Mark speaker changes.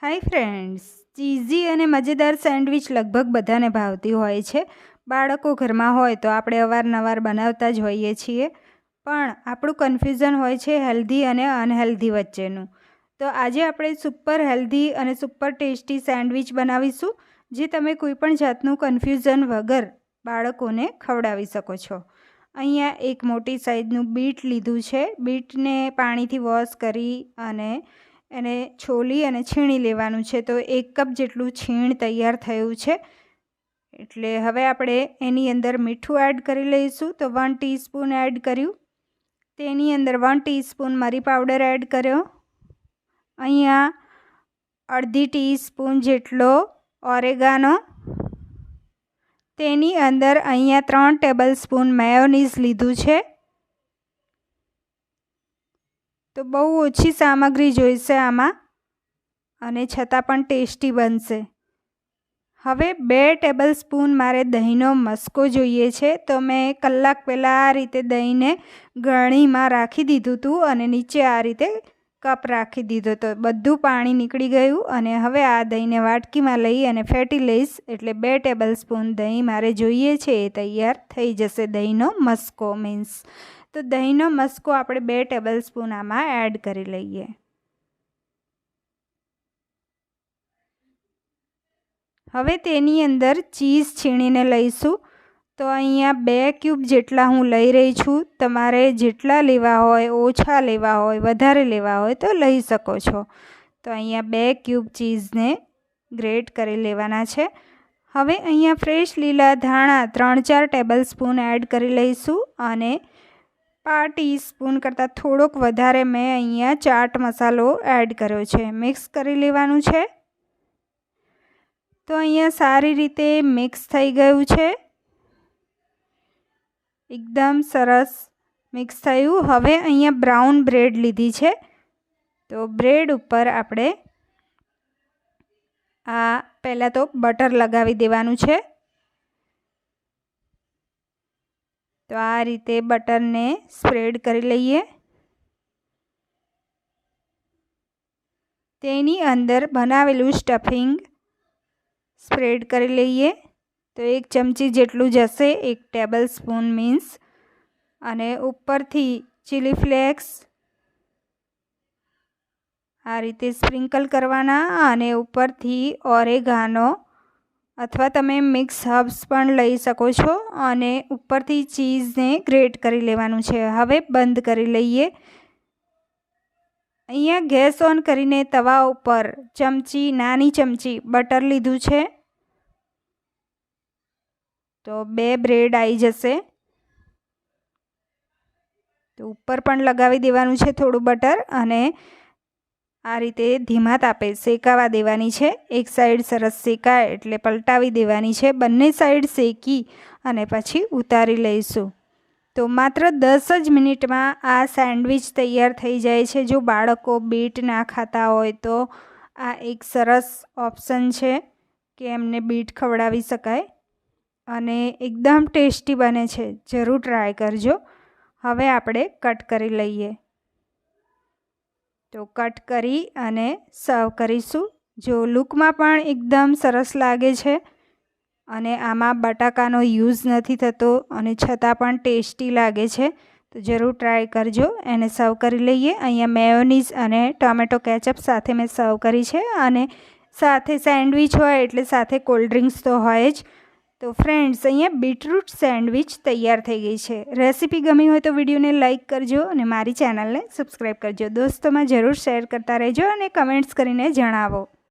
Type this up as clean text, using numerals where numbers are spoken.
Speaker 1: Hi friends, चीज़ी અને મજેદાર sandwich લગભગ બધાને ભાવતી હોય છે। બાળકો ઘરમાં હોય તો આપણે અવારનવાર બનાવતા જ હોઈએ છીએ, પણ આપણું કન્ફ્યુઝન હોય છે હેલ્ધી અને અનહેલ્ધી વચ્ચેનું। તો આજે આપણે સુપર હેલ્ધી અને સુપર ટેસ્ટી સેન્ડવિચ બનાવીશું, જે તમે કોઈપણ જાતનું કન્ફ્યુઝન વગર બાળકોને ખવડાવી શકો છો। અહીંયા એક મોટી સાઈઝનું બીટ લીધું છે। બીટને પાણીથી વોશ કરી અને એને છોલી અને છીણી લેવાનું છે। તો 1 કપ જેટલું છીણ તૈયાર થયું છે, એટલે હવે આપણે એની અંદર મીઠું એડ કરી લઈશું। તો 1 ટીસ્પૂન એડ કર્યું, તેની અંદર 1 ટીસ્પૂન મરી પાવડર એડ કર્યો। અહીંયા અડધી ટીસ્પૂન જેટલો ઓરેગાનો, તેની અંદર અહીંયા 3 ટેબલસ્પૂન મેયોનીઝ લીધું છે। તો બહુ ઓછી સામગ્રી જોઈશે આમાં, અને છતાં પણ ટેસ્ટી બનશે। હવે 2 ટેબલસ્પૂન મારે દહીંનો મસ્કો જોઈએ છે। તો મેં કલાક પહેલાં આ રીતે દહીંને ગળણીમાં રાખી દીધું હતું અને નીચે આ રીતે કપ રાખી દીધો હતો। બધું પાણી નીકળી ગયું અને હવે આ દહીંને વાટકીમાં લઈ અને ફેટી લઈશ, એટલે 2 ટેબલસ્પૂન દહીં મારે જોઈએ છે એ તૈયાર થઈ જશે। દહીંનો મસ્કો મીન્સ, તો દહીંનો મસ્કો આપણે 2 ટેબલસ્પૂન આમાં એડ કરી લઈએ। હવે તેની અંદર ચીઝ છીણીને લઈશું। તો અહીંયા 2 ક્યુબ જેટલા હું લઈ રહી છું। તમારે જેટલા લેવા હોય, ઓછા લેવા હોય, વધારે લેવા હોય તો લઈ શકો છો। તો અહીંયા 2 ક્યુબ ચીઝને ગ્રેટ કરી લેવાના છે। હવે અહીંયા ફ્રેશ લીલા ધાણા 3-4 ટેબલસ્પૂન એડ કરી લઈશું, અને 1/2 ટીસ્પૂન કરતાં થોડોક વધારે મેં અહીંયા ચાટ મસાલો એડ કર્યો છે। મિક્સ કરી લેવાનું છે। તો અહીંયા સારી રીતે મિક્સ થઈ ગયું છે, એકદમ સરસ મિક્સ થયું। હવે અહીંયા બ્રાઉન બ્રેડ લીધી છે। તો બ્રેડ ઉપર આપણે આ પહેલાં તો બટર લગાવી દેવાનું છે। તો આ રીતે બટરને સ્પ્રેડ કરી લઈએ। તેની અંદર બનાવેલું સ્ટફિંગ સ્પ્રેડ કરી લઈએ। તો 1 ચમચી જેટલું જશે, 1 ટેબલસ્પૂન મીન્સ, અને ઉપરથી ચીલી ફ્લેક્સ આ રીતે સ્પ્રિંકલ કરવાના, અને ઉપરથી ઓરેગાનો અથવા તમે મિક્સ હર્બ્સ પણ લઈ શકો છો, અને ઉપરથી ચીઝને ગ્રેટ કરી લેવાનું છે। હવે બંધ કરી લઈએ। અહીંયા ગેસ ઓન કરીને તવા ઉપર નાની ચમચી બટર લીધું છે। તો 2 બ્રેડ આવી જશે। તો ઉપર પણ લગાવી દેવાનું છે થોડું બટર, અને આ રીતે ધીમા તાપે શેકાવા દેવાની છે। એક સાઈડ સરસ શેકાય એટલે પલટાવી દેવાની છે। બંને સાઈડ શેકી અને પછી ઉતારી લઈશું। તો માત્ર 10 જ મિનિટમાં આ સેન્ડવિચ તૈયાર થઈ જાય છે। જો બાળકો બીટ ના ખાતા હોય તો આ એક સરસ ઓપ્શન છે કે એમને બીટ ખવડાવી શકાય, અને એકદમ ટેસ્ટી બને છે। જરૂર ટ્રાય કરજો। હવે આપણે કટ કરી લઈએ। તો કટ કરી અને સર્વ કરીશું। જો લુકમાં પણ એકદમ સરસ લાગે છે, અને આમાં બટાકાનો યુઝ નથી થતો, અને છતાં પણ ટેસ્ટી લાગે છે। તો જરૂર ટ્રાય કરજો। એને સર્વ કરી લઈએ। અહીંયા મેયોનીઝ અને ટોમેટો કેચઅપ સાથે મેં સર્વ કરી છે, અને સાથે સેન્ડવિચ હોય એટલે સાથે કોલ્ડ ડ્રિંક્સ તો હોય જ। તો ફ્રેન્ડ્સ, અહીંયા બીટરૂટ સેન્ડવિચ તૈયાર થઈ ગઈ છે। રેસીપી ગમી હોય તો વિડીયોને લાઇક કરજો, અને મારી ચેનલને સબસ્ક્રાઈબ કરજો। દોસ્તોમાં જરૂર શેર કરતા રહેજો, અને કમેન્ટ્સ કરીને જણાવો।